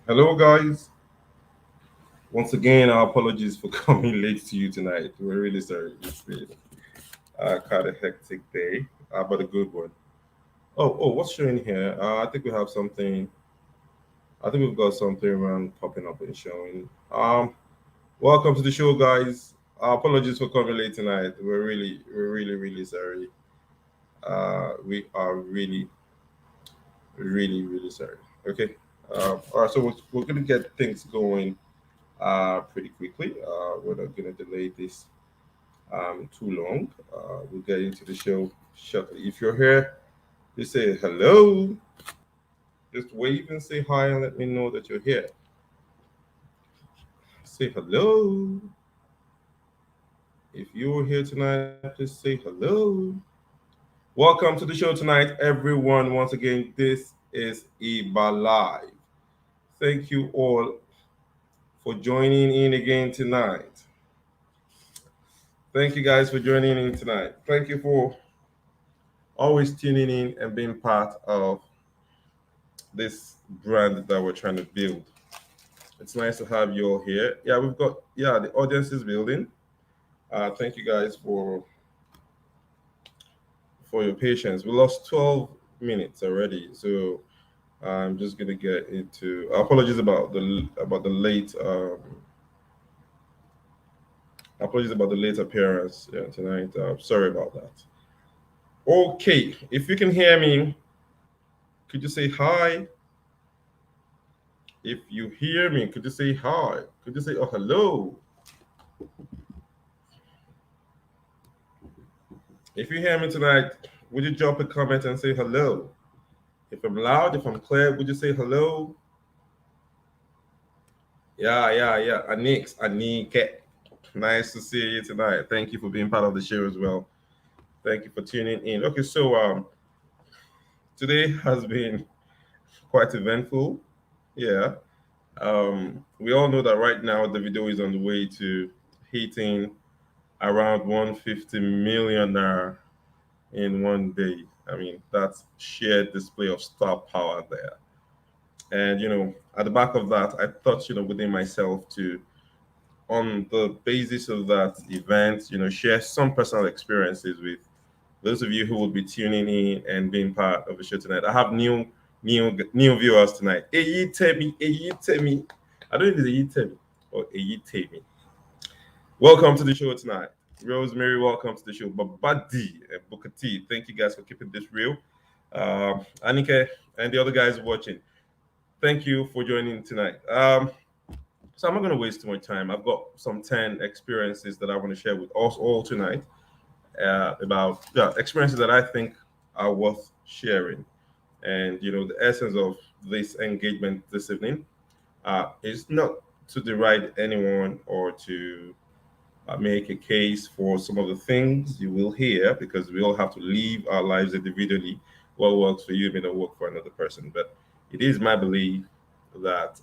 Hello, guys. Once again, our apologies for coming late to you tonight. We're really sorry. It's been quite a hectic day, but a good one. What's showing here? I think we have something. I think we've got something around popping up and showing. Welcome to the show, guys. Apologies for coming late tonight. We're really sorry. We are really sorry. Okay. All right. So we're gonna get things going pretty quickly. We're not gonna delay this too long. We'll get into the show shortly. If you're here, just say hello. Just wave and say hi and let me know that you're here. Say hello. If you're here tonight, please say hello. Welcome to the show tonight, everyone. Once again, this is Iba Live. Thank you all for joining in again tonight. Thank you guys for joining in tonight. Thank you for always tuning in and being part of this brand that we're trying to build. It's nice to have you all here. The audience is building. Thank you guys for your patience. We lost 12 minutes already, so I'm just gonna get into. Apologies about the late. Apologies about the late appearance tonight. Sorry about that. Okay, if you can hear me, could you say hi? If you hear me, could you say hi? Could you say hello? If you hear me tonight, would you drop a comment and say hello? If I'm loud, if I'm clear, would you say hello? Yeah. Anike. Nice to see you tonight. Thank you for being part of the show as well. Thank you for tuning in. Okay, so today has been quite eventful. Yeah. We all know that right now the video is on the way to hitting around 150 million naira in one day. I mean, that's sheer display of star power there. And at the back of that, I thought, within myself to, on the basis of that event, share some personal experiences with those of you who will be tuning in and being part of the show tonight. I have new viewers tonight. Eyitemi. I don't know if it's Eyitemi or Eyitemi. Welcome to the show tonight. Rosemary, welcome to the show. Babadi and Booker T, thank you guys for keeping this real. Anike and the other guys watching, thank you for joining tonight. So I'm not going to waste too much time. I've got some 10 experiences that I want to share with us all tonight about experiences that I think are worth sharing. And, the essence of this engagement this evening is not to deride anyone or to make a case for some of the things you will hear because we all have to live our lives individually. What works for you may not work for another person. But it is my belief that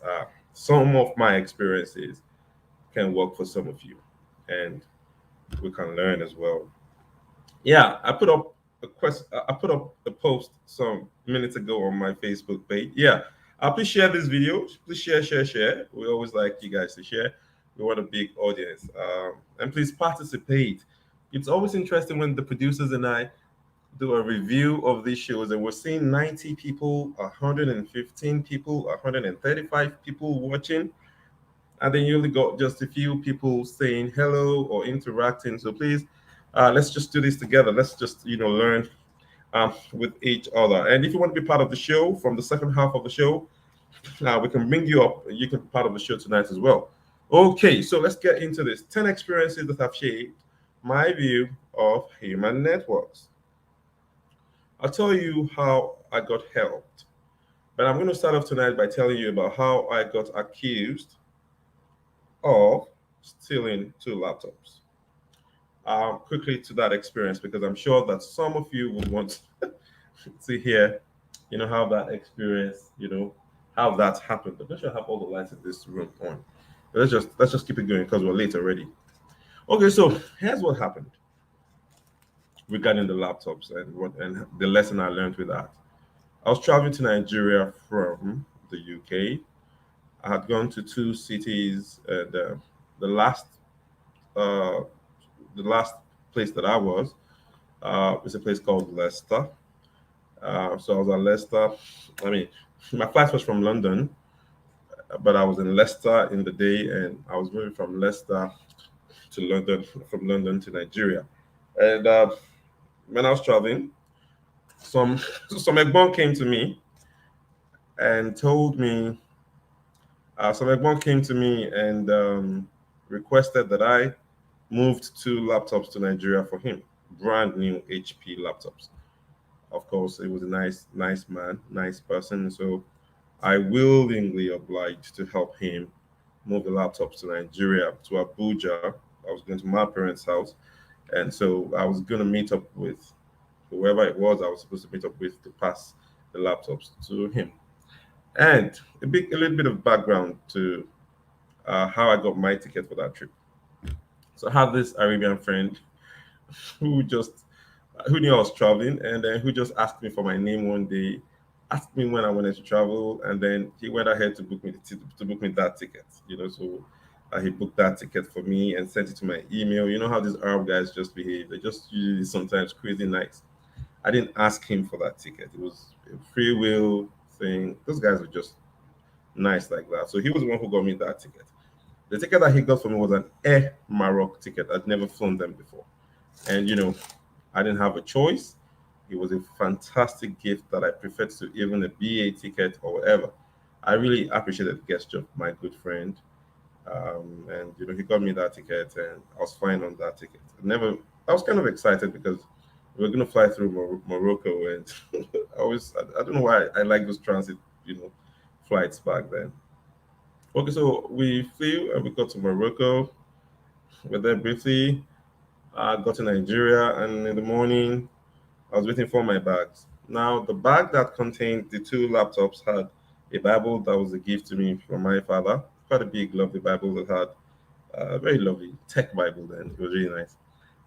some of my experiences can work for some of you, and we can learn as well. Yeah, I put up a quest. I put up a post some minutes ago on my Facebook page. Yeah, please share this video. Please share. We always like you guys to share. We want a big audience, and please participate. It's always interesting when the producers and I do a review of these shows, and we're seeing 90 people, 115 people, 135 people watching, and then you only got just a few people saying hello or interacting. So please, let's just do this together. Let's just learn with each other. And if you want to be part of the show from the second half of the show, we can bring you up. You can be part of the show tonight as well. Okay, so let's get into this. 10 experiences that have shaped my view of human networks. I'll tell you how I got helped, but I'm going to start off tonight by telling you about how I got accused of stealing two laptops. Quickly to that experience because I'm sure that some of you would want to hear, how that experience, how that happened. I'm not sure I have all the lights in this room on. But let's just keep it going because we're late already. Okay, so here's what happened regarding the laptops and the lesson I learned with that. I was traveling to Nigeria from the UK. I had gone to two cities. The last uh, the last place that I was is a place called Leicester. So I was at Leicester. I mean, my flight was from London, but I was in Leicester in the day, and I was moving from Leicester to London, from London to Nigeria. And when I was traveling, some some Egbon came to me and told me some Egbon came to me and requested that I moved two laptops to Nigeria for him, brand new HP laptops. Of course, it was a nice man, nice person. So I willingly obliged to help him move the laptops to Nigeria, to Abuja. I was going to my parents' house, and so I was going to meet up with whoever it was I was supposed to meet up with to pass the laptops to him. And a little bit of background to how I got my ticket for that trip. So I had this Arabian friend who just who knew I was traveling, and then who just asked me for my name one day, asked me when I wanted to travel, and then he went ahead to book me that ticket. So he booked that ticket for me and sent it to my email. You know how these Arab guys just behave; they just usually sometimes crazy nice. I didn't ask him for that ticket; it was a free will thing. Those guys are just nice like that. So he was the one who got me that ticket. The ticket that he got for me was an Air Maroc ticket. I'd never flown them before, and I didn't have a choice. It was a fantastic gift that I preferred to even a BA ticket or whatever. I really appreciated the gesture of my good friend. And he got me that ticket, and I was flying on that ticket. I was kind of excited because we were going to fly through Morocco, and I don't know why I like those transit, flights back then. Okay, so we flew and we got to Morocco. We're there briefly. I got to Nigeria, and in the morning, I was waiting for my bags. Now, the bag that contained the two laptops had a Bible that was a gift to me from my father. Quite a big, lovely Bible that had a very lovely tech Bible then. It was really nice.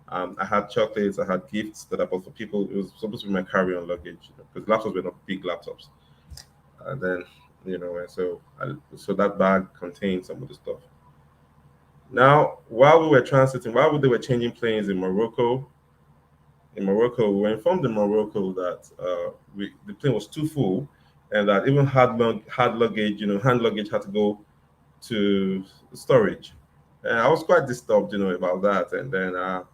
I had chocolates, I had gifts that I bought for people. It was supposed to be my carry-on luggage because laptops were not big laptops. And then, and so that bag contained some of the stuff. Now, while they were changing planes in Morocco, we were informed in Morocco that the plane was too full, and that even hard luggage, hand luggage had to go to storage. And I was quite disturbed, about that. And then at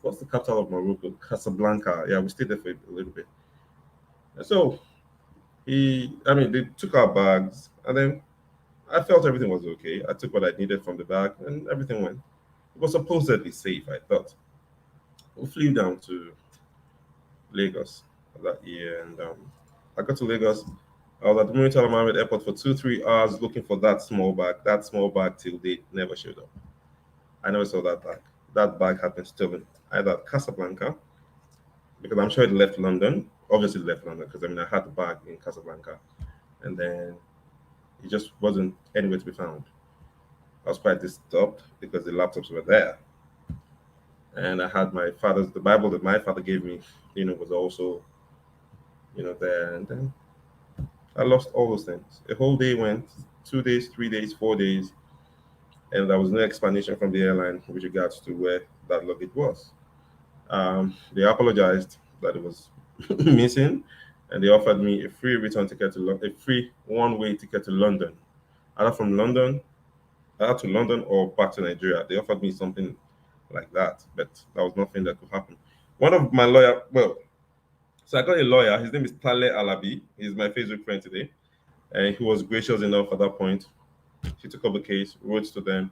what's the capital of Morocco? Casablanca. Yeah, we stayed there for a little bit. And so they took our bags, and then I felt everything was okay. I took what I needed from the bag, and everything went. It was supposedly safe, I thought. We flew down to Lagos that year, and I got to Lagos. I was at the Murtala Mohammed Airport for 2 3 hours looking for that small bag. That small bag till date never showed up. I never saw that bag. That bag had been stolen either at Casablanca, because I'm sure it left London. Obviously, it left London because I had the bag in Casablanca, and then it just wasn't anywhere to be found. I was quite disturbed because the laptops were there, and I had the Bible that my father gave me, was also, there. And then I lost all those things. A whole day went, 2 days, 3 days, 4 days, and there was no explanation from the airline with regards to where that luggage was. They apologized that it was missing, and they offered me a free return ticket a free one-way ticket to London, either from London, either to London or back to Nigeria. They offered me something like that, but that was nothing that could happen. One of my lawyer, well, so I got a lawyer. His name is Tale Alabi. He's my Facebook friend today, and he was gracious enough at that point. He took up the case, wrote to them,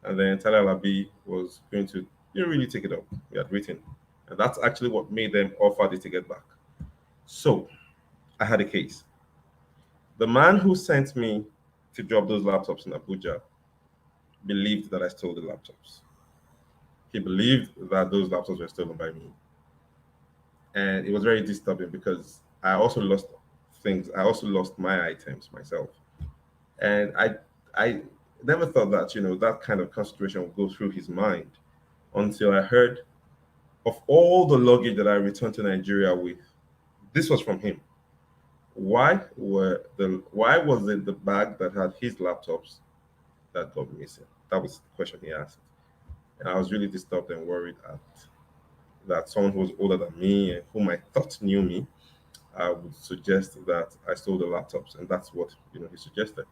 and then Tale Alabi was going to really take it up. We had written, and that's actually what made them offer the ticket back. So I had a case. The man who sent me to drop those laptops in Abuja believed that I stole the laptops. He believed that those laptops were stolen by me. And it was very disturbing because I also lost things. I also lost my items myself. And I never thought that, that kind of consideration would go through his mind until I heard of all the luggage that I returned to Nigeria with. This was from him. why was it the bag that had his laptops that got missing? That was the question he asked. And I was really disturbed and worried at that someone who was older than me and whom I thought knew me would suggest that I stole the laptops, and that's what he suggested.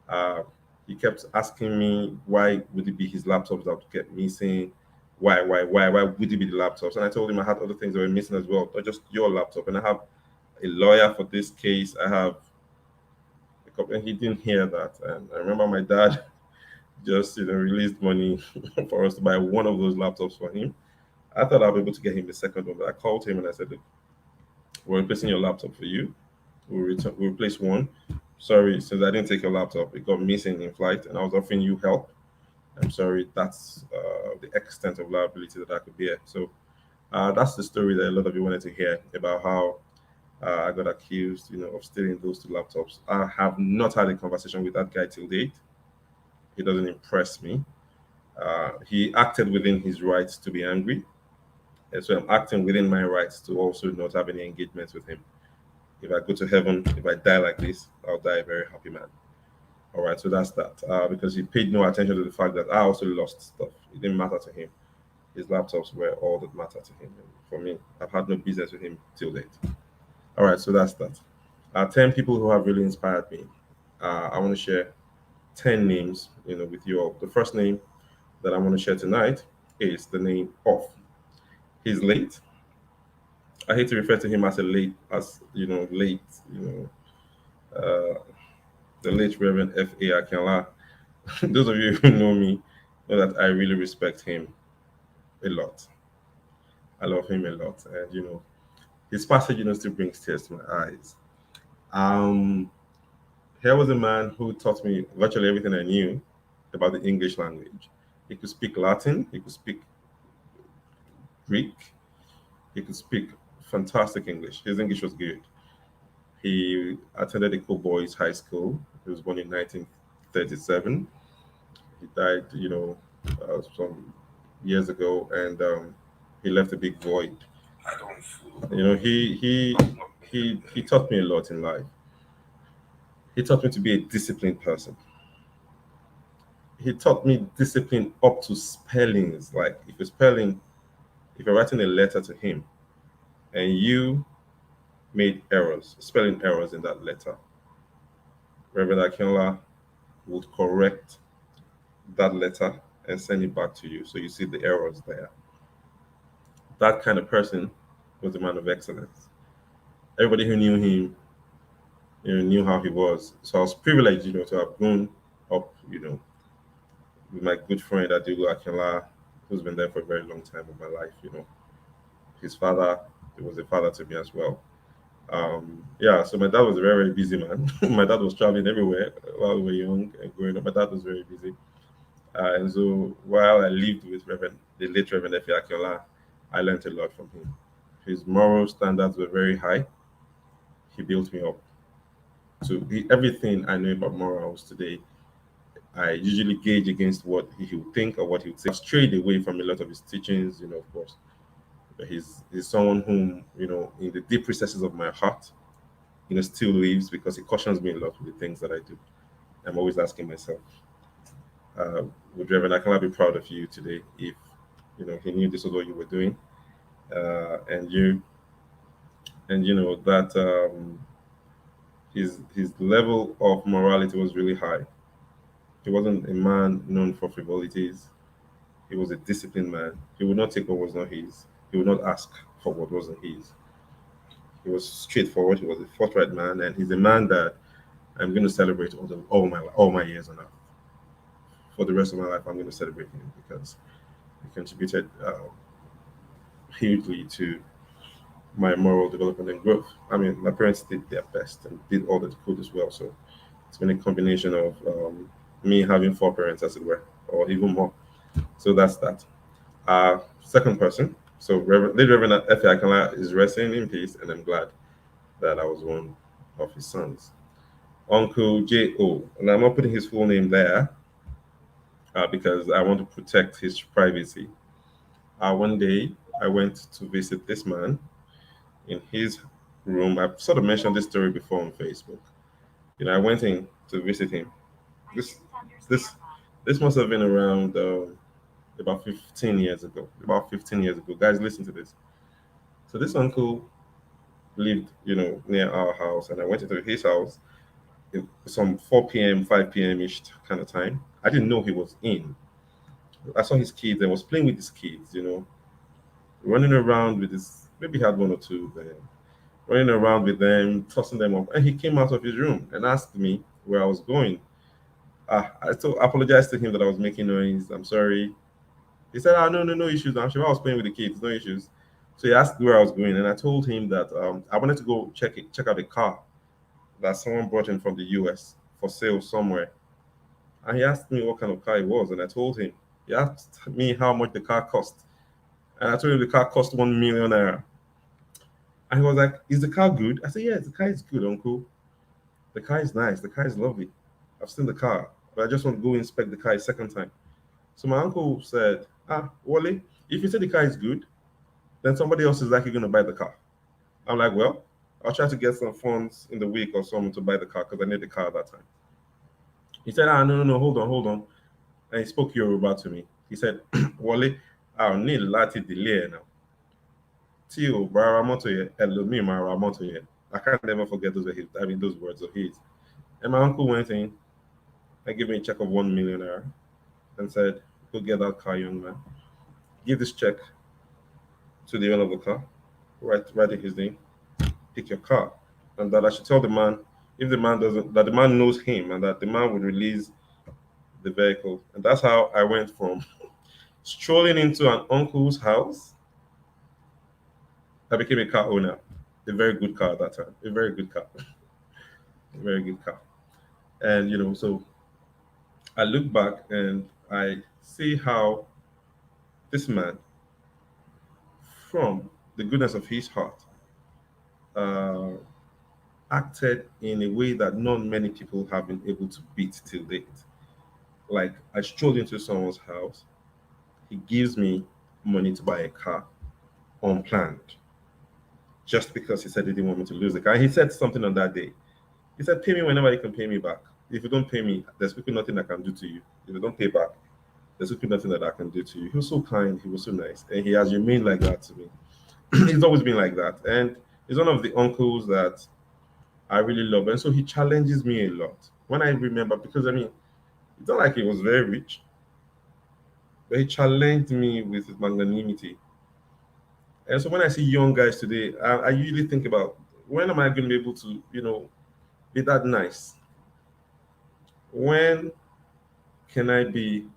Uh, he kept asking me why would it be his laptops that would get missing? Why would it be the laptops? And I told him I had other things that were missing as well, not just your laptop. And I have a lawyer for this case. I have a copy, and he didn't hear that. And I remember my dad just released money for us to buy one of those laptops for him. I thought I'd be able to get him the second one, but I called him and I said, "Look, we're replacing your laptop for you. We'll replace one. Sorry, since I didn't take your laptop, it got missing in flight, and I was offering you help. I'm sorry, that's the extent of liability that I could bear." So that's the story that a lot of you wanted to hear about how I got accused, of stealing those two laptops. I have not had a conversation with that guy till date. He doesn't impress me. He acted within his rights to be angry, and so I'm acting within my rights to also not have any engagements with him. If I go to heaven, if I die like this, I'll die a very happy man. All right, so that's that. Because he paid no attention to the fact that I also lost stuff. It didn't matter to him. His laptops were all that mattered to him. And for me, I've had no business with him till date. All right, so that's that. 10 people who have really inspired me. I want to share 10 names, with you all. The first name that I want to share tonight is the name of. He's late. I hate to refer to him as a late, late, uh, the late Reverend F.A. Akinla. Those of you who know me know that I really respect him a lot. I love him a lot. And, his passage, still brings tears to my eyes. Um, here was a man who taught me virtually everything I knew about the English language. He could speak Latin, he could speak Greek, he could speak fantastic English. His English was good. He attended Eco Boys High School. He was born in 1937. He died, some years ago, and he left a big void. I don't. He taught me a lot in life. He taught me to be a disciplined person. He taught me discipline up to spellings. Like if you're writing a letter to him and you made errors, spelling errors in that letter, Reverend Akinla would correct that letter and send it back to you. So you see the errors there. That kind of person was a man of excellence. Everybody who knew him, knew how he was. So I was privileged, to have grown up, with my good friend Adilu Akinla, who's been there for a very long time in my life. His father, he was a father to me as well. Yeah, so my dad was a very, very busy man. My dad was traveling everywhere while we were young and growing up. My dad was very busy. And so while I lived with the late Reverend Efe Akiola, I learned a lot from him. His moral standards were very high. He built me up. So everything I know about morals today, I usually gauge against what he would think or what he would say. I've strayed away from a lot of his teachings, of course. But he's someone whom, in the deep recesses of my heart, still lives because he cautions me a lot with the things that I do. I'm always asking myself, uh, would Reverend Akala be proud of you today if, he knew this was what you were doing, and that his level of morality was really high. He wasn't a man known for frivolities. He was a disciplined man. He would not take what was not his. He would not ask for what wasn't his. He was straightforward. He was a forthright man, and he's a man that I'm going to celebrate all my years on earth. For the rest of my life, I'm going to celebrate him because he contributed hugely to my moral development and growth. I mean, my parents did their best and did all that they could as well. So it's been a combination of me having four parents, as it were, or even more. So that's that. Second person. So late Reverend Efe Akinla is resting in peace, and I'm glad that I was one of his sons. Uncle J.O. And I'm not putting his full name there because I want to protect his privacy. One day I went to visit this man in his room. I've sort of mentioned this story before on Facebook. I went in to visit him. This this this must have been around about 15 years ago. About 15 years ago. Guys, listen to this. So this uncle lived, near our house, and I went into his house some 4 p.m., 5 p.m. ish kind of time. I didn't know he was in. I saw his kids and was playing with his kids, running around with his, maybe he had one or two then, running around with them, tossing them up. And he came out of his room and asked me where I was going. I still apologized to him that I was making noise. I'm sorry. He said, no, no, no issues. I'm sure I was playing with the kids, no issues. So he asked where I was going, and I told him that I wanted to go check out a car that someone brought in from the US for sale somewhere. And he asked me what kind of car it was, and I told him. He asked me how much the car cost, and I told him the car cost 1 million naira. And he was like, "Is the car good?" I said, "Yes, the car is good, uncle. The car is nice. The car is lovely. I've seen the car, but I just want to go inspect the car a second time." So my uncle said, Wale, if you say the car is good, then somebody else is likely going to buy the car. I'm like, well, I'll try to get some funds in the week or something to buy the car because I need the car at that time. He said, no, no, no, hold on, hold on. And he spoke Yoruba to me. He said, Wale, I'll need láti delay now. Tí o bá ra mọ́tò yẹn, ẹlòmíì máa ra mọ́tò yẹn. I can't never forget those words of his. And my uncle went in and gave me a check of 1 million naira and said, go get that car, young man. Give this check to the owner of the car, write in his name, pick your car. And that I should tell the man, if the man doesn't, that the man knows him and that the man would release the vehicle. And that's how I went from strolling into an uncle's house. I became a car owner. A very good car at that time. A very good car. A very good car. And so I look back and I see how this man, from the goodness of his heart, uh, acted in a way that not many people have been able to beat till date. Like I strolled into someone's house, he gives me money to buy a car unplanned, just because he said he didn't want me to lose the car. And he said something on that day. He said, "Pay me whenever you can pay me back. If you don't pay me, there's quickly nothing I can do to you. If you don't pay back, there's quickly nothing that I can do to you." He was so kind. He was so nice, and he has remained like that to me. He's always been like that, and he's one of the uncles that I really love. And so he challenges me a lot. When I remember, because I mean, it's not like he was very rich, but he challenged me with his magnanimity. And so when I see young guys today, I usually think about, when am I going to be able to, be that nice? When can I be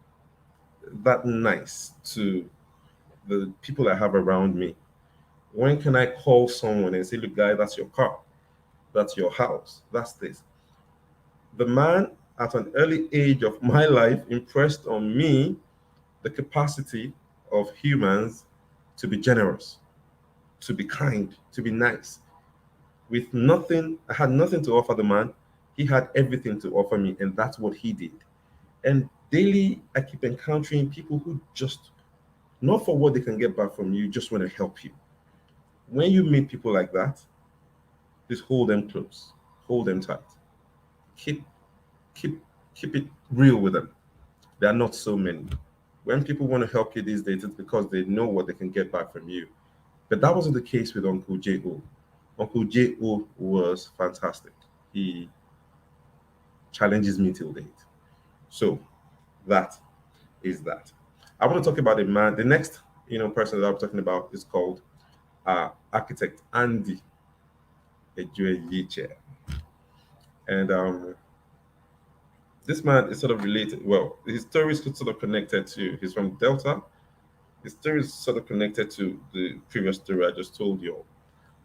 that nice to the people I have around me? When can I call someone and say, look, guy, that's your car, that's your house, that's this? The man at an early age of my life impressed on me the capacity of humans to be generous, to be kind, to be nice. With nothing, I had nothing to offer the man. He had everything to offer me, and that's what he did. And daily, I keep encountering people who just, not for what they can get back from you, just want to help you. When you meet people like that, just hold them close, hold them tight. Keep, keep, keep it real with them. There are not so many. When people want to help you these days, it's because they know what they can get back from you. But that wasn't the case with Uncle J.O. Uncle J.O. was fantastic. He challenges me till date. So that is that. I want to talk about a man. The next, person that I'm talking about is called architect Andy Ejueyiche. And this man is sort of related. Well, his story is sort of connected to, he's from Delta. His story is sort of connected to the previous story I just told you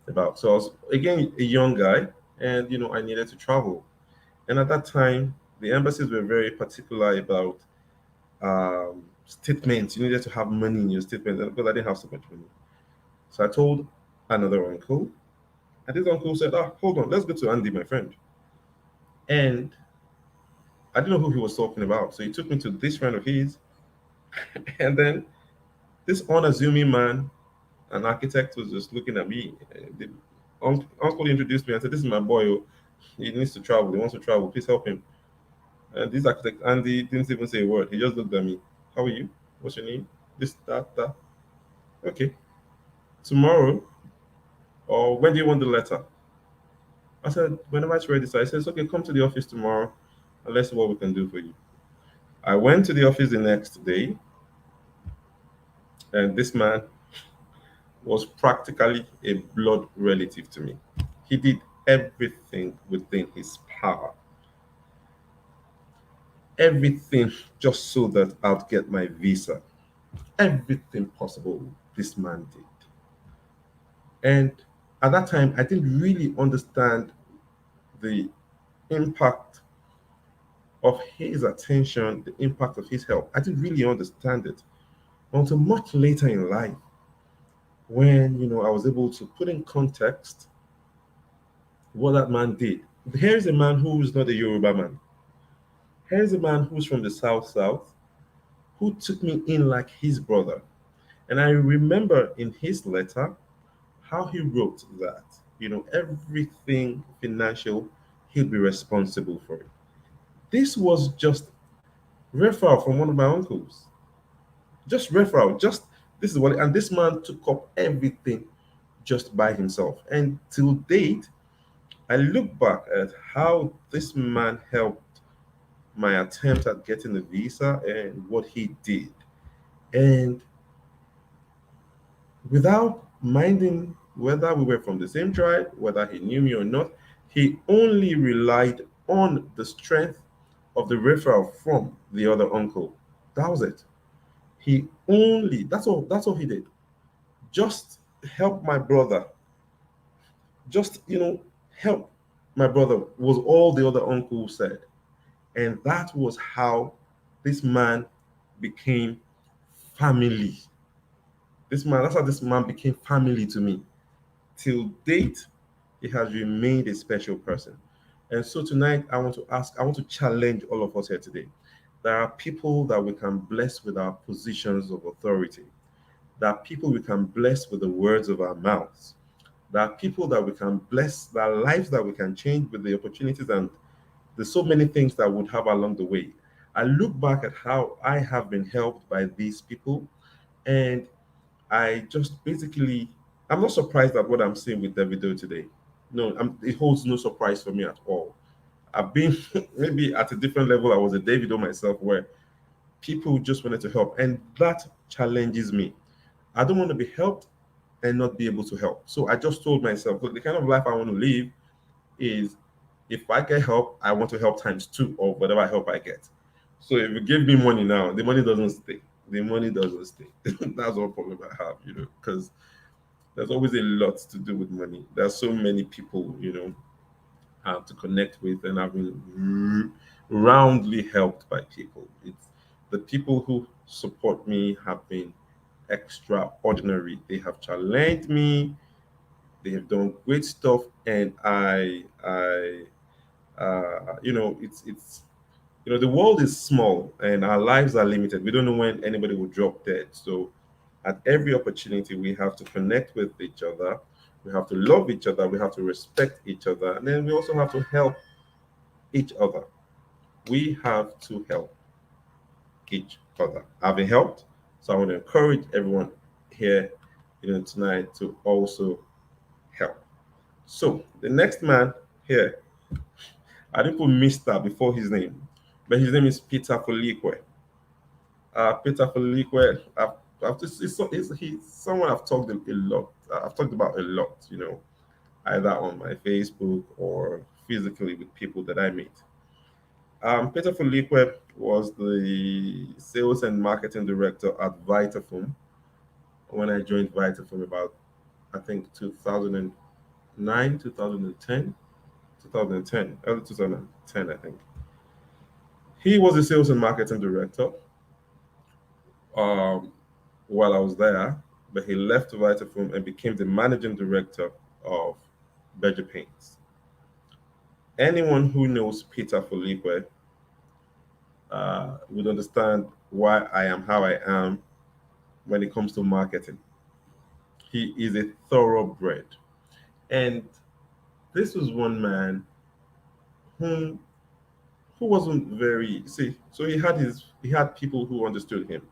about. So I was, again, a young guy, and, I needed to travel. And at that time, the embassies were very particular about statements. You needed to have money in your statement because I didn't have so much money. So I told another uncle, and this uncle said, hold on, let's go to Andy, my friend. And I didn't know who he was talking about. So he took me to this friend of his. And then this unassuming man, an architect, was just looking at me. Uncle introduced me and said, "This is my boy. Oh. He needs to travel. He wants to travel. Please help him." And this architect Andy didn't even say a word. He just looked at me. "How are you? What's your name? This, that, that. Okay. Tomorrow, or when do you want the letter?" I said, "Whenever it's ready." So I said, "Okay, come to the office tomorrow and let's see what we can do for you." I went to the office the next day, and this man was practically a blood relative to me. He did everything within his power, everything just so that I'd get my visa. Everything possible, this man did. And at that time, I didn't really understand the impact of his attention, the impact of his help. I didn't really understand it until much later in life when I was able to put in context what that man did. Here's a man who is not a Yoruba man. Here's a man who's from the South, who took me in like his brother. And I remember in his letter how he wrote that, everything financial, he'll be responsible for it. This was just referral from one of my uncles. Just referral. Just this is what, and this man took up everything just by himself. And till date, I look back at how this man helped my attempt at getting a visa and what he did. And without minding whether we were from the same tribe, whether he knew me or not, he only relied on the strength of the referral from the other uncle. That was it. That's all he did. Just help my brother. Just, help my brother was all the other uncle said. And that was how this man became family. That's how this man became family to me. Till date, he has remained a special person. And so tonight, I want to challenge all of us here today. There are people that we can bless with our positions of authority. There are people we can bless with the words of our mouths. There are people that we can bless, there are lives that we can change with the opportunities and there's so many things that would have along the way. I look back at how I have been helped by these people, and I just basically, I'm not surprised at what I'm seeing with Davido today. No, it holds no surprise for me at all. I've been maybe at a different level. I was a Davido myself, where people just wanted to help, and that challenges me. I don't want to be helped and not be able to help. So I just told myself, look, the kind of life I want to live is if I get help, I want to help times two of whatever help I get. So if you give me money now, the money doesn't stay. The money doesn't stay. That's one problem I have, because there's always a lot to do with money. There's so many people, to connect with, and I've been roundly helped by people. It's the people who support me have been extraordinary. They have challenged me. They have done great stuff, and it's the world is small and our lives are limited. We don't know when anybody will drop dead. So at every opportunity, we have to connect with each other. We have to love each other. We have to respect each other. And then we also have to help each other. We have to help each other. I've been helped. So I want to encourage everyone here, tonight to also help. So the next man here, I didn't put Mr. before his name, but his name is Peter Folikwe. Peter Folikwe, he's someone I've talked a lot. I've talked about a lot, either on my Facebook or physically with people that I meet. Peter Folikwe was the sales and marketing director at Vitafoam when I joined Vitafoam about, I think, 2009, 2010, 2010, early 2010, I think. He was the sales and marketing director um, while I was there, but he left Vitafoam and became the managing director of Berger Paints. Anyone who knows Peter Felipe would understand why I am how I am when it comes to marketing. He is a thoroughbred. And this was one man whom who wasn't very see. So he had people who understood him.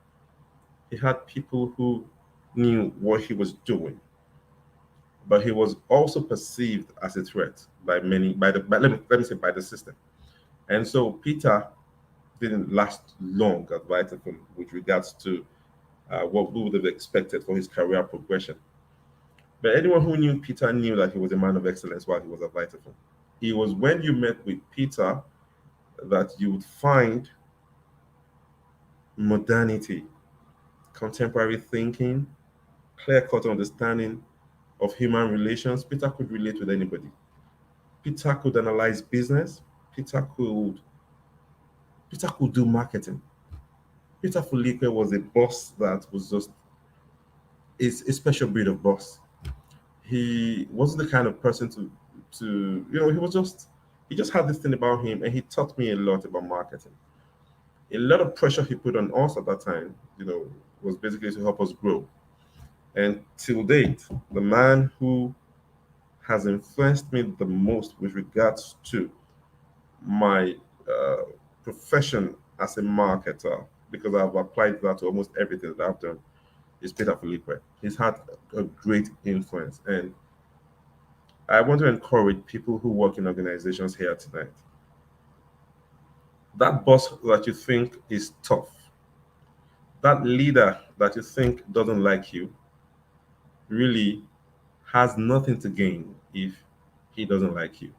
He had people who knew what he was doing, but he was also perceived as a threat by many let me say by the system. And so Peter didn't last long at Vitafoam with regards to what we would have expected for his career progression. But anyone who knew Peter knew that he was a man of excellence while he was at Vitafoam. It was when you met with Peter that you would find modernity, contemporary thinking, clear cut understanding of human relations. Peter could relate with anybody. Peter could analyze business. Peter could Peter could do marketing. Peter Felipe was a boss that was just a special breed of boss. He wasn't the kind of person to he just had this thing about him, and he taught me a lot about marketing. A lot of pressure he put on us at that time, was basically to help us grow. And till date, the man who has influenced me the most with regards to my uh, profession as a marketer, because I've applied that to almost everything that I've done, is Peter Felipe. He's had a great influence. And I want to encourage people who work in organizations here tonight. That boss that you think is tough, that leader that you think doesn't like you, really has nothing to gain if he doesn't like you.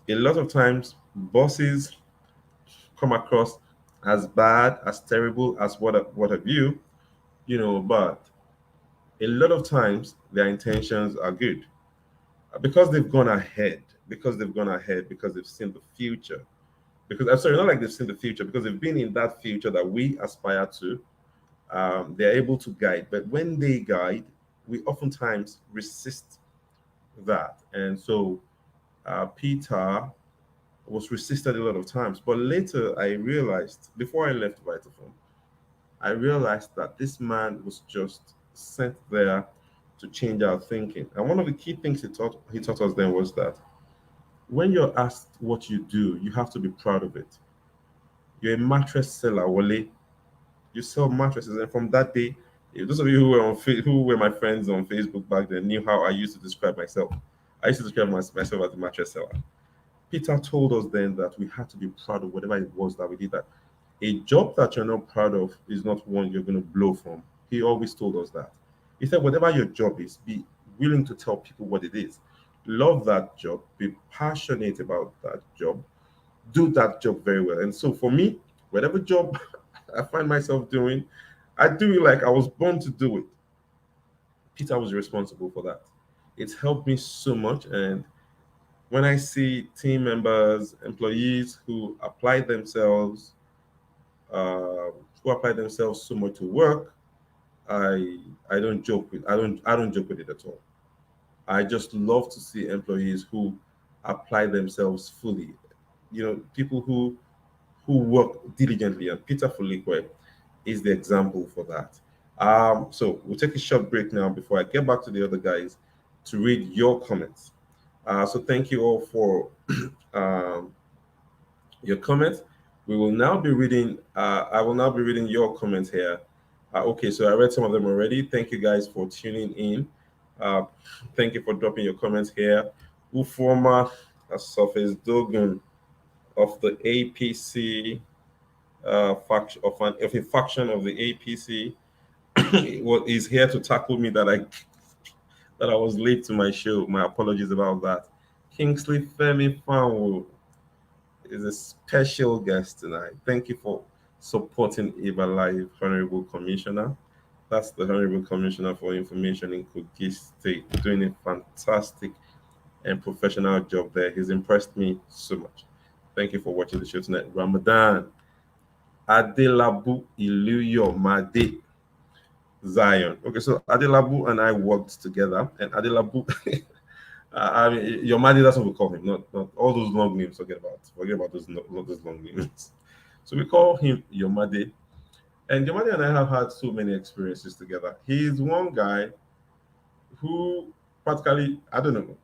A lot of times, bosses come across as bad, as terrible, as what have you, but a lot of times their intentions are good because they've gone ahead, because they've seen the future. Because I'm sorry, not like they've seen the future, because they've been in that future that we aspire to. They're able to guide, but when they guide, we oftentimes resist that. And so Peter was resisted a lot of times. But later I realized, before I left Vitaphone, I realized that this man was just sent there to change our thinking. And one of the key things he taught us then was that when you're asked what you do, you have to be proud of it. You're a mattress seller, Wale. You sell mattresses, and from that day, those of you who were my friends on Facebook back then knew how I used to describe myself. I used to describe myself as a mattress seller. Peter told us then that we had to be proud of whatever it was that we did. That a job that you're not proud of is not one you're going to blow from. He always told us that. He said, whatever your job is, be willing to tell people what it is. Love that job, be passionate about that job, do that job very well. And so for me, whatever job I find myself doing, I do it like I was born to do it. Peter was responsible for that. It's helped me so much. And when I see team members, employees who apply themselves so much to work, I don't joke with it at all. I just love to see employees who apply themselves fully. People who work diligently, and Peter Fulikwe is the example for that. So we'll take a short break now before I get back to the other guys to read your comments. So thank you all for um, your comments. We will now be reading. I will now be reading your comments here. Okay, so I read some of them already. Thank you guys for tuning in. Uh, Thank you for dropping your comments here. Ufoma Surface Dogun of the APC faction of a faction of the APC is here to tackle me that I was late to my show. My apologies about that. Kingsley Femi Fanwo is a special guest tonight. Thank you for supporting Eva Live, Honorable Commissioner. That's the Honorable Commissioner for Information in Kogi State, doing a fantastic and professional job there. He's impressed me so much. Thank you for watching the show tonight. Ramadan Adelabu Iluyo Made Zion. Okay, so Adelabu and I worked together, and Adelabu, I mean, Yomade, that's what we call him, not all those long names. Forget about those, not those long names. So we call him Yomade, and Yomade and I have had so many experiences together. He is one guy who practically, I don't know.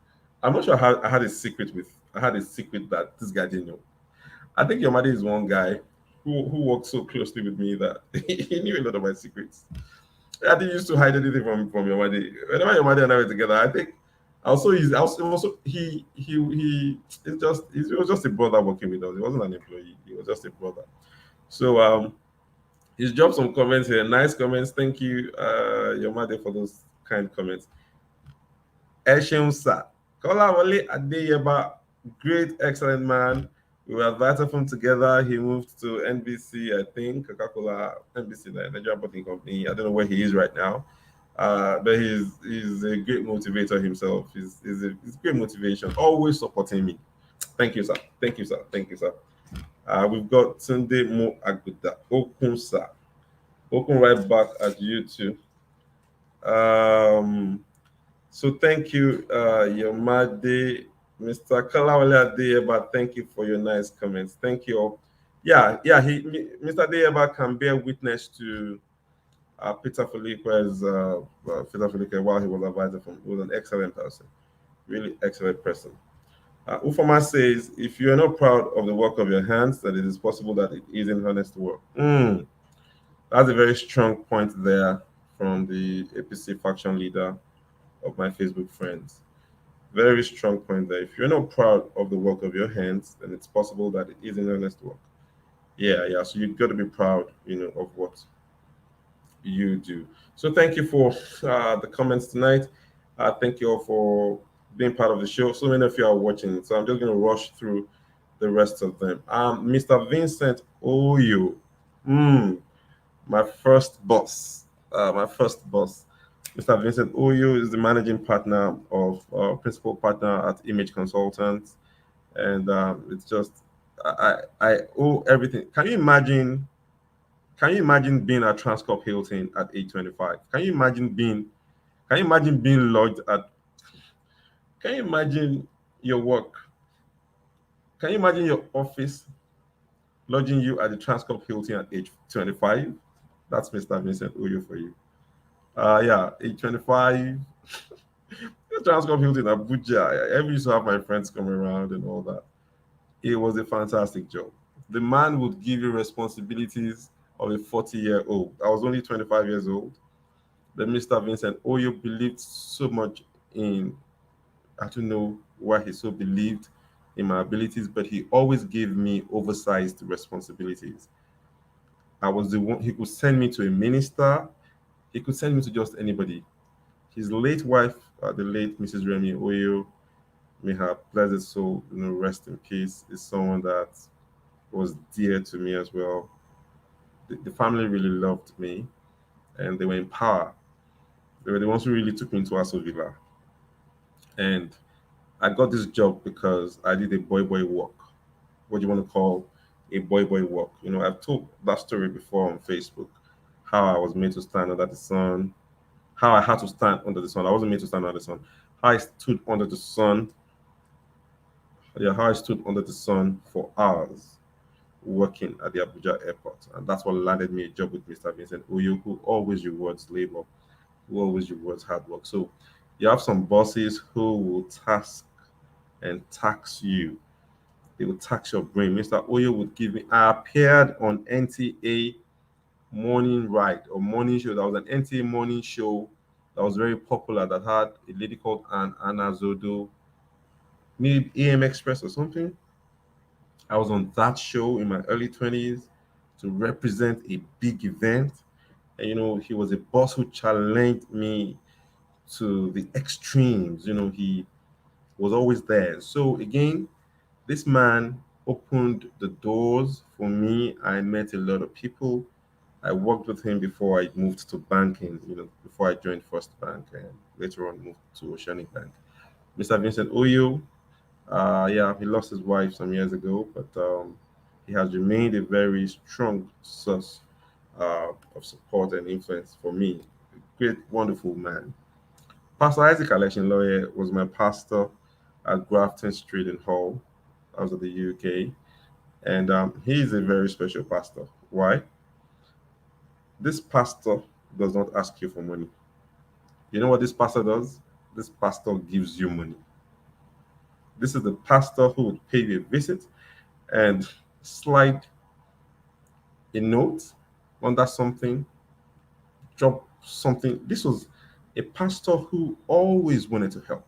I'm not sure how I had a secret with. I had a secret that this guy didn't know. I think your mother is one guy who worked so closely with me that he knew a lot of my secrets. I didn't used to hide anything from your mother. Whenever your mother and I were together, I think also he's also it's just he was just a brother working with us. He wasn't an employee. He was just a brother. So he's dropped some comments here. Nice comments. Thank you, your mother, for those kind comments. Esheun Sir. Kolawole Adeyeba, great, excellent man. We were advisor from together. He moved to NBC, I think, Coca-Cola, NBC, the Nigerian Bottling Company. I don't know where he is right now. But he's a great motivator himself. He's great motivation, always supporting me. Thank you, sir. Thank you, sir. Thank you, sir. We've got Sunday Mo Aguda, Okun, sir. Okun right back at you too. Um, so thank you, Yomade, Mr. Kalawale Adeyeba. Thank you for your nice comments. Thank you all. Yeah, Mr. Adeyeba can bear witness to Peter Felique's Peter Felique while he was advisor from. He was an excellent person, really excellent person. Ufama says, if you are not proud of the work of your hands, that it is possible that it isn't honest work. That's a very strong point there from the APC faction leader of my Facebook friends. Very strong point there. If you're not proud of the work of your hands, then it's possible that it isn't honest work. Yeah. So you've got to be proud, of what you do. So thank you for the comments tonight. Thank you all for being part of the show. So many of you are watching, so I'm just going to rush through the rest of them. Mr. Vincent Oyo, my first boss. Mr. Vincent Oyo is the managing partner of principal partner at Image Consultants, and it's just I owe everything. Can you imagine being at Transcorp Hilton at age 25? Can you imagine being lodged at can you imagine your work? Can you imagine your office lodging you at the Transcorp Hilton at age 25? That's Mr. Vincent Oyo for you. Yeah, age 25. The Transcorp Hilton Abuja. I ever used to have my friends come around and all that. It was a fantastic job. The man would give you responsibilities of a 40-year-old. I was only 25 years old. But Mr. Vincent Oyo believed so much in, I don't know why he so believed in my abilities, but he always gave me oversized responsibilities. I was the one, he could send me to a minister, he could send me to just anybody. His late wife, the late Mrs. Remy Oyo, may her blessed soul, rest in peace, is someone that was dear to me as well. The family really loved me and they were in power. They were the ones who really took me into Aso Villa. And I got this job because I did a boy walk. What do you want to call a boy walk? I've told that story before on Facebook, how I was made to stand under the sun, how I had to stand under the sun. I wasn't made to stand under the sun. How I stood under the sun. Yeah, how I stood under the sun for hours working at the Abuja airport. And that's what landed me a job with Mr. Vincent Oyo, who always rewards labor, who always rewards hard work. So you have some bosses who will task and tax you. They will tax your brain. Mr. Oyo would give me. I appeared on NTA morning ride or morning show. That was an NTA morning show that was very popular that had a lady called Anna Zodo, maybe AM Express or something. I was on that show in my early 20s to represent a big event. And he was a boss who challenged me to the extremes. He was always there. So again, this man opened the doors for me. I met a lot of people. I worked with him before I moved to banking, before I joined First Bank and later on moved to Oceanic Bank. Mr. Vincent Oyo, yeah, he lost his wife some years ago, but he has remained a very strong source of support and influence for me. Great, wonderful man. Pastor Isaac Election Lawyer was my pastor at Grafton Street in Hull. I was at the UK. And he is a very special pastor. Why? This pastor does not ask you for money. You know what this pastor does? this pastor gives you money. This is the pastor who would pay you a visit and slide a note under something, drop something. This was a pastor who always wanted to help.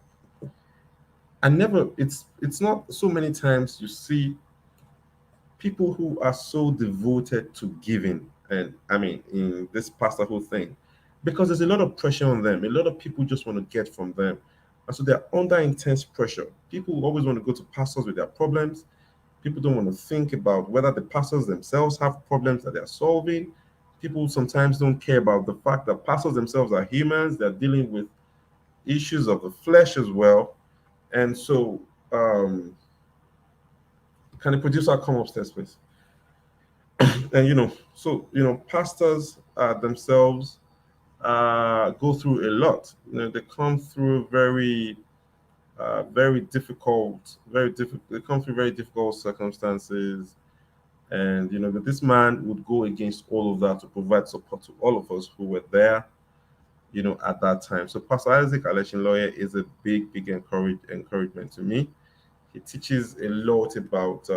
And never, it's not so many times you see people who are so devoted to giving, and I mean in this pastorhood thing, because there's a lot of pressure on them. A lot of people just want to get from them, and so they're under intense pressure. People always want to go to pastors with their problems. People don't want to think about whether the pastors themselves have problems that they're solving. People sometimes don't care about the fact that pastors themselves are humans. They're dealing with issues of the flesh as well. And so, can the producer come upstairs, please? And pastors themselves go through a lot. They come through very difficult, very difficult. They come through very difficult circumstances, and that this man would go against all of that to provide support to all of us who were there, at that time. So Pastor Isaac Aleshin is a big encouragement to me. He teaches a lot about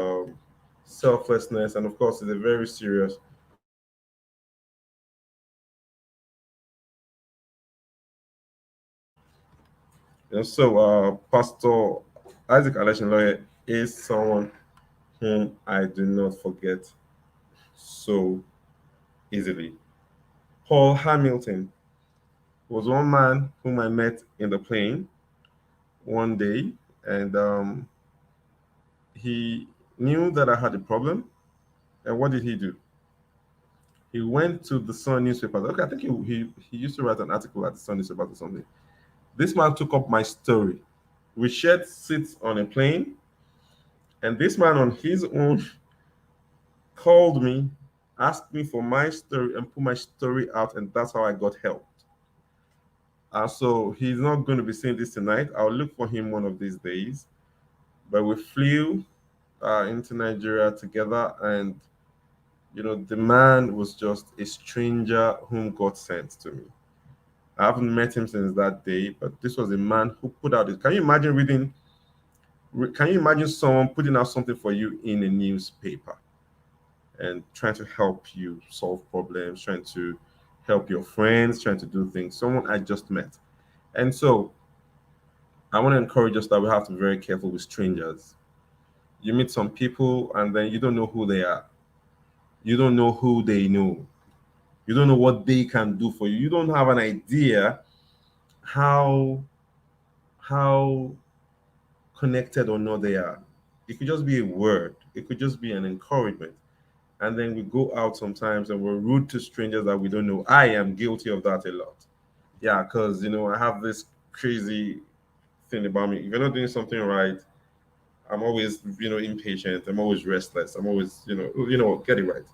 selflessness, and of course, he's a very serious. Pastor Isaac Aleshin is someone whom I do not forget so easily. Paul Hamilton was one man whom I met in the plane one day, and he knew that I had a problem. And what did he do? He went to the Sun newspaper. Okay, I think he used to write an article at the Sun newspaper or something. This man took up my story. We shared seats on a plane, and this man on his own called me, asked me for my story, and put my story out, and that's how I got help. So he's not going to be saying this tonight. I'll look for him one of these days. But we flew into Nigeria together, and the man was just a stranger whom God sent to me. I haven't met him since that day, but this was a man who put out it. Can you imagine reading? Can you imagine someone putting out something for you in a newspaper and trying to help you solve problems, trying to help your friends, trying to do things? Someone I just met. And so I want to encourage us that we have to be very careful with strangers. You meet some people and then you don't know who they are. You don't know who they know. You don't know what they can do for you. You don't have an idea how how connected or not they are. It could just be a word. It could just be an encouragement. And then we go out sometimes and we're rude to strangers that we don't know. I am guilty of that a lot. Yeah, because I have this crazy thing about me. If you're not doing something right, I'm always, impatient. I'm always restless. I'm always, get it right.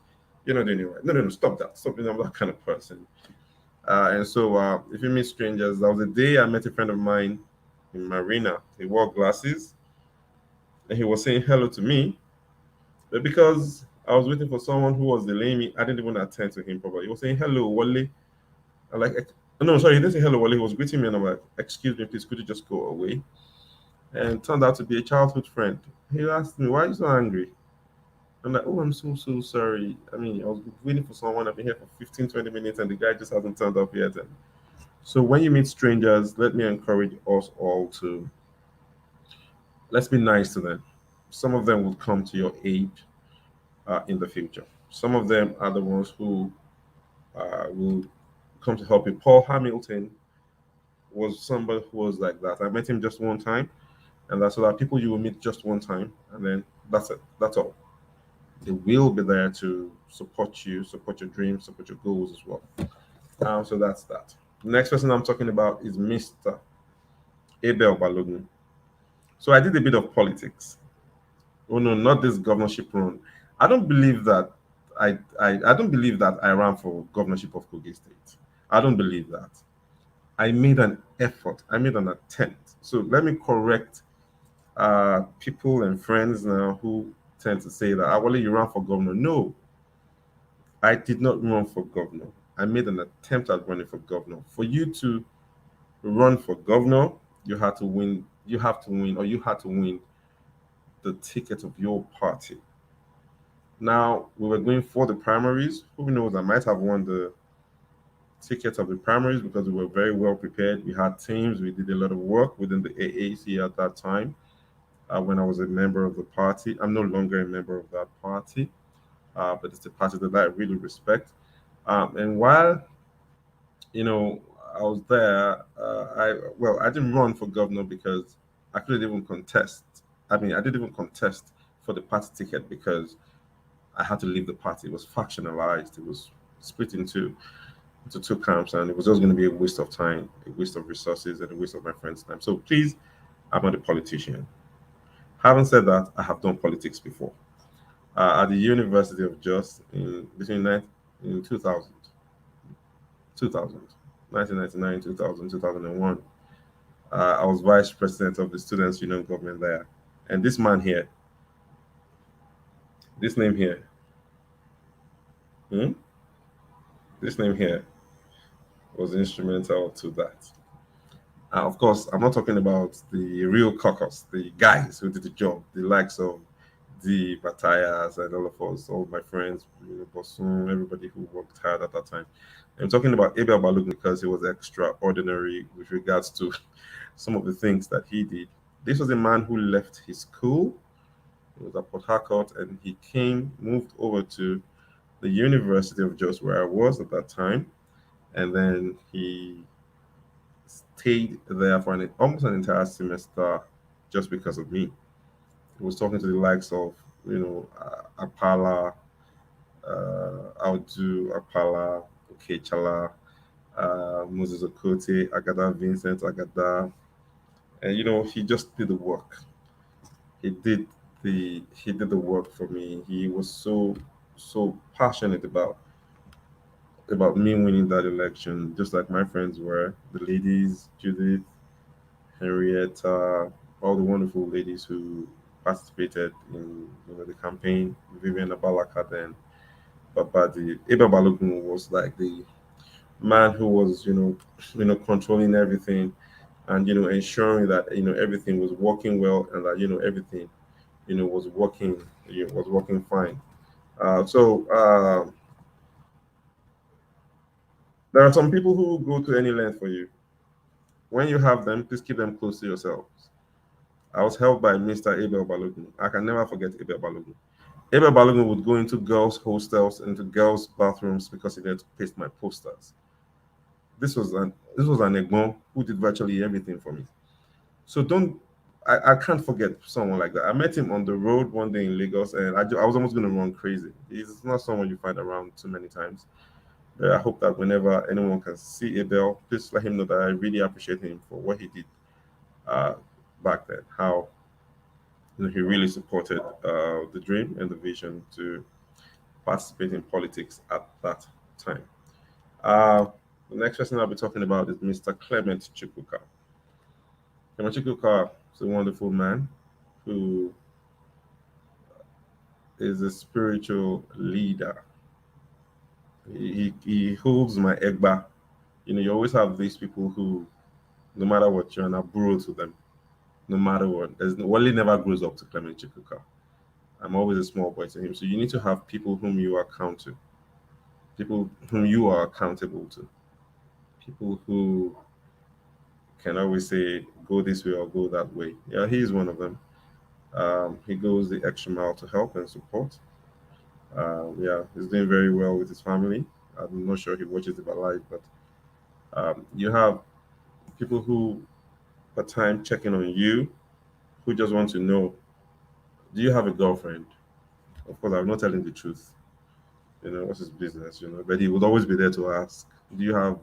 You're not doing it right. No, no, no, stop that. Stop it. I'm that kind of person. And so if you meet strangers, there was a day I met a friend of mine in Marina. He wore glasses and he was saying hello to me. But because I was waiting for someone who was delaying me, I didn't even attend to him properly. He was saying hello, Wale. I'm like, no, sorry, he didn't say hello, Wale. He was greeting me and I'm like, excuse me, please, could you just go away? And turned out to be a childhood friend. He asked me, why are you so angry? I'm like, oh, I'm so sorry. I mean, I was waiting for someone. I've been here for 15, 20 minutes and the guy just hasn't turned up yet. And so when you meet strangers, let me encourage us all to let's be nice to them. Some of them will come to your aid in the future. Some of them are the ones who will come to help you. Paul Hamilton was somebody who was like that. I met him just one time, and that's so that people you will meet just one time, and then that's it. That's all. They will be there to support you, support your dreams, support your goals as well. So that's that. The next person I'm talking about is Mr. Abel Balogun. So I did a bit of politics. Oh no, not this governorship run. I don't believe that I don't believe that I ran for governorship of Kogi State. I don't believe that. I made an effort. I made an attempt. So let me correct people and friends now who tend to say that, well, you ran for governor. No, I did not run for governor. I made an attempt at running for governor. For you to run for governor, You had to win. You have to win, or you had to win the ticket of your party. Now we were going for the primaries. Who knows? I might have won the ticket of the primaries because we were very well prepared. We had teams. We did a lot of work within the AAC at that time. When I was a member of the party, I'm no longer a member of that party, but it's a party that I really respect. And while I was there, I didn't run for governor because I couldn't even contest. I mean, I didn't even contest for the party ticket because I had to leave the party. It was factionalized. It was split into two camps, and it was just going to be a waste of time, a waste of resources, and a waste of my friends' time. So please, I'm not a politician. Having said that, I have done politics before at the University of Jos in between in 2000, 2000, 1999, 2000, 2001. I was vice president of the Students' Union government there, and this man here, this name here, hmm? This name here was instrumental to that. Of course, I'm not talking about the real caucus, the guys who did the job, the likes of the Batayas and all of us, all my friends, Bosun, everybody who worked hard at that time. I'm talking about Abel Baluk because he was extraordinary with regards to some of the things that he did. This was a man who left his school. He was at Port Harcourt and he moved over to the University of Jos, where I was at that time. And then he stayed there for almost an entire semester just because of me. He was talking to the likes of, Apala, Audu, Apala, Okechala, Moses Okote, Agada Vincent, Agada. And, he just did the work. He did the work for me. He was so passionate about me winning that election, just like my friends were, the ladies, Judith, Henrietta, all the wonderful ladies who participated in the campaign, Vivian Abalaka then Babadi. Eba Balogun was like the man who was, controlling everything and ensuring that everything was working well and that everything was working fine. So there are some people who go to any length for you. When you have them, please keep them close to yourselves. I was helped by Mr. Abel Balogun. I can never forget Abel Balogun. Abel Balogun would go into girls' hostels, into girls' bathrooms because he needed to paste my posters. This was an Egbon who did virtually everything for me. So don't I can't forget someone like that. I met him on the road one day in Lagos, and I was almost going to run crazy. He's not someone you find around too many times. I hope that whenever anyone can see Abel, please let him know that I really appreciate him for what he did uh, back then. How he really supported the dream and the vision to participate in politics at that time. Uh, the next person I'll be talking about is Mr. Clement Chukwuka. Clement Chukwuka is a wonderful man who is a spiritual leader. He holds my egba. You always have these people who, no matter what, you're an aburo to them. No matter what, Wale never grows up to Clement Chukwuka. I'm always a small boy to him. So you need to have people whom you account to, people whom you are accountable to, people who can always say, go this way or go that way. Yeah, he's one of them. He goes the extra mile to help and support. Yeah, he's doing very well with his family. I'm not sure he watches it alive, but you have people who, at time, checking on you, who just want to know, do you have a girlfriend? Of course, I'm not telling the truth. What's his business? But he would always be there to ask, do you have?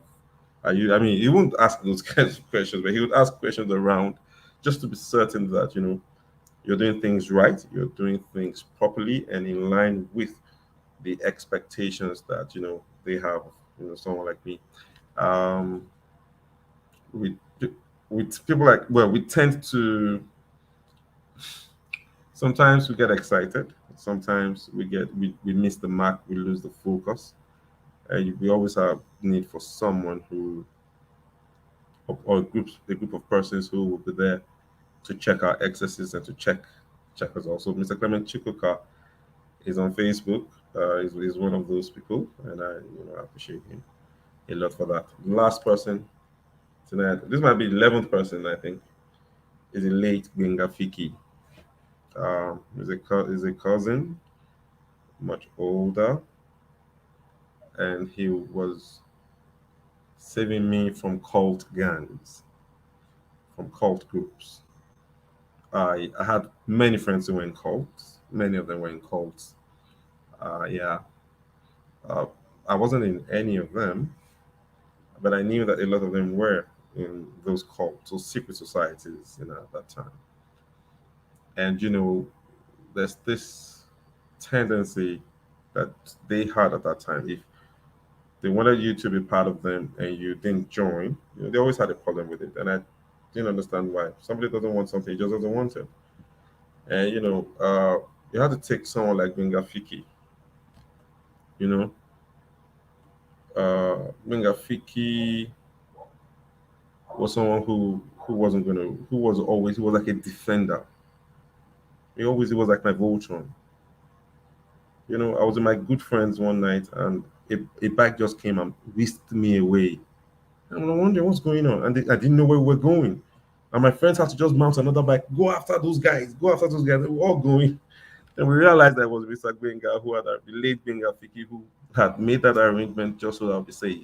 Are you? I mean, he won't ask those kinds of questions, but he would ask questions around, just to be certain that you're doing things right, you're doing things properly, and in line with the expectations that they have. Someone like me. Um, with with people like, well, we tend to, sometimes we get excited, sometimes we miss the mark, we lose the focus. We always have need for someone who or a group of persons who will be there to check our excesses and to check us also. Mr. Clement Chikuka is on Facebook. He's one of those people, and I appreciate him a lot for that. The last person tonight, this might be the 11th person, I think, is a late Benga Fiki. Is a cousin, much older, and he was saving me from cult gangs, from cult groups. I had many friends who were in cults. Many of them were in cults. Yeah, uh, I wasn't in any of them, but I knew that a lot of them were in those cults, those secret societies, at that time. And there's this tendency that they had at that time. If they wanted you to be part of them and you didn't join, they always had a problem with it. And I didn't understand why. Somebody doesn't want something, he just doesn't want it. And you had to take someone like Benga Fiki. You know, Benga Fiki was someone who was like a defender. He was like my Voltron. I was with my good friends one night and a bike just came and whisked me away. And I'm wondering what's going on. And I didn't know where we were going. And my friends had to just mount another bike, go after those guys, go after those guys. They were all going. And we realized that it was Mr. Benga who had the late Benga Fiki who had made that arrangement just so that I'll be safe.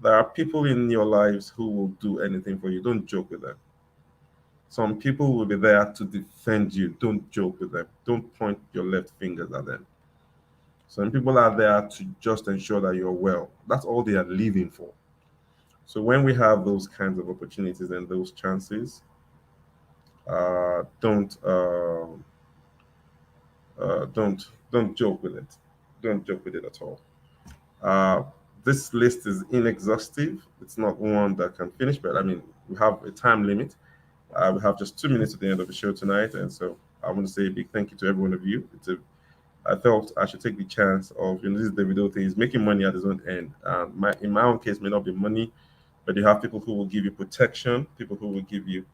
There are people in your lives who will do anything for you. Don't joke with them. Some people will be there to defend you. Don't joke with them. Don't point your left fingers at them. Some people are there to just ensure that you're well. That's all they are living for. So when we have those kinds of opportunities and those chances, don't joke with it. Don't joke with it at all. Uh, this list is inexhaustive. It's not one that can finish, but I mean, we have a time limit. We have just 2 minutes at the end of the show tonight, and so I want to say a big thank you to every one of you. I felt I should take the chance of, this is Davido thing. He's making money at his own end. In my own case, may not be money, but you have people who will give you protection, people who will give you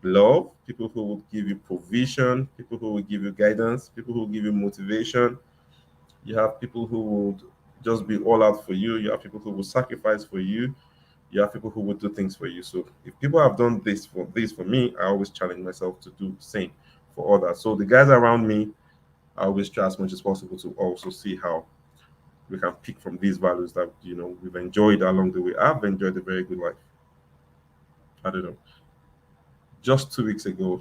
love, people who will give you provision, people who will give you guidance, people who will give you motivation. You have people who would just be all out for you. You have people who will sacrifice for you. You have people who will do things for you. So if people have done this for me, I always challenge myself to do the same for others. So the guys around me, I always try as much as possible to also see how we can pick from these values that we've enjoyed along the way. I've enjoyed a very good life. I don't know. Just 2 weeks ago,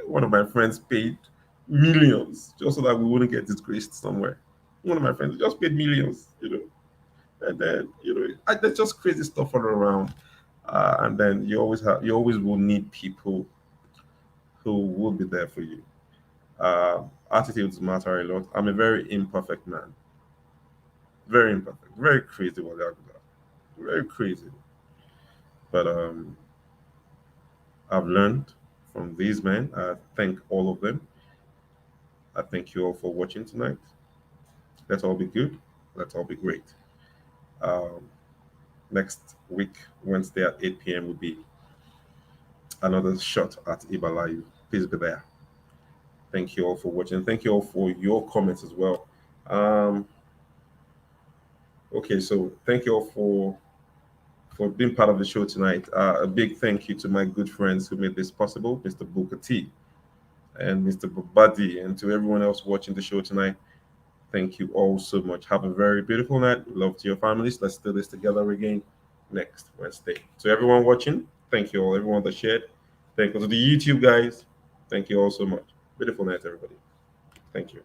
one of my friends paid millions just so that we wouldn't get disgraced somewhere. One of my friends just paid millions. And then there's just crazy stuff all around. And then you always will need people who will be there for you. Attitudes matter a lot. I'm a very imperfect man, very imperfect, very crazy. Very crazy. But I've learned from these men. I thank all of them. I thank you all for watching tonight. Let's all be good. Let's all be great. Um, Next week, Wednesday at 8 p.m. will be another shot at Iba Live. Please be there. Thank you all for watching. Thank you all for your comments as well. Okay, so thank you all for being part of the show tonight. A big thank you to my good friends who made this possible, Mr. Booker T and Mr. Babadi, and to everyone else watching the show tonight. Thank you all so much. Have a very beautiful night. Love to your families. Let's do this together again next Wednesday. To everyone watching, thank you all. Everyone that shared, thank you to the YouTube guys. Thank you all so much. Beautiful night, everybody. Thank you.